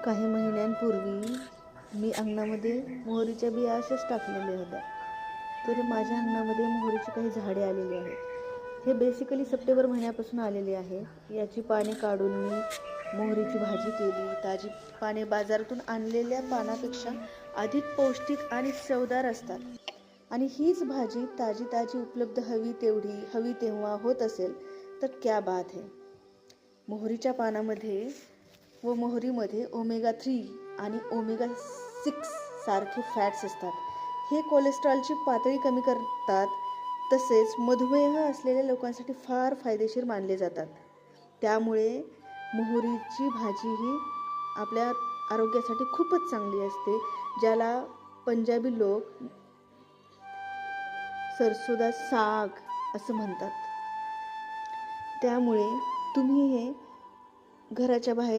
काही महिन्यांपूर्वी मी अंगणामध्ये मोहरीच्या बिया अशाच टाकलेल्या होत्या. तर माझ्या अंगणामध्ये मोहरीची काही झाडे आलेली आहेत. हे बेसिकली सप्टेंबर महिन्यापासून आलेले आहे. याची पाने काढून मी मोहरीची भाजी केली. ताजी पाने बाजारातून आणलेल्या पानापेक्षा अधिक पौष्टिक आणि चवदार असतात. आणि हीच भाजी ताजी ताजी उपलब्ध हवी तेव्हा होत असेल तर क्या बात है. मोहरीच्या पानामध्ये व मोहरीमध्ये ओमेगा 3 आणि ओमेगा 6 सारखे फॅट्स असतात. हे कोलेस्ट्रॉलची पातळी कमी करतात. तसेच मधुमेह असलेल्या लोकांसाठी फार फायदेशीर मानले जातात. त्यामुळे मोहरीची भाजी ही आपल्या आरोग्यासाठी खूपच चांगली असते, ज्याला पंजाबी लोक सरसों दा साग असं म्हणतात. त्यामुळे तुम्ही हे घराच्या बाहेर